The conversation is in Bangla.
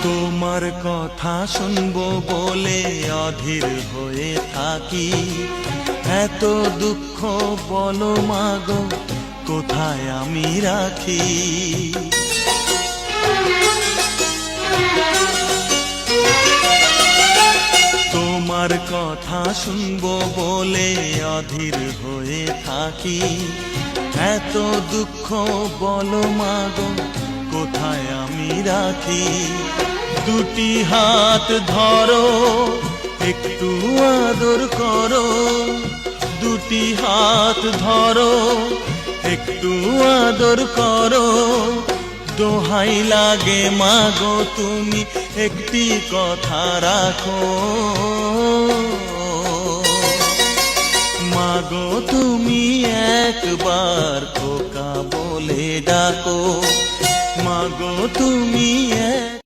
তোমার কথা শুনবো বলে অধীর হয়ে থাকি, এত দুঃখ বলো মাগো কোথায় আমি রাখি। তোমার কথা শুনবো বলে অধীর হয়ে থাকি, এত দুঃখ বলো মাগো কোথায় আমি রাখি। দুটি হাত ধরো একটু আদর করো, দুটি হাত ধরো একটু আদর করো, দোহাই লাগে মাগো তুমি একটি কথা রাখো। মাগো তুমি একবার খোকা বলে ডাকো, মাগো তুমি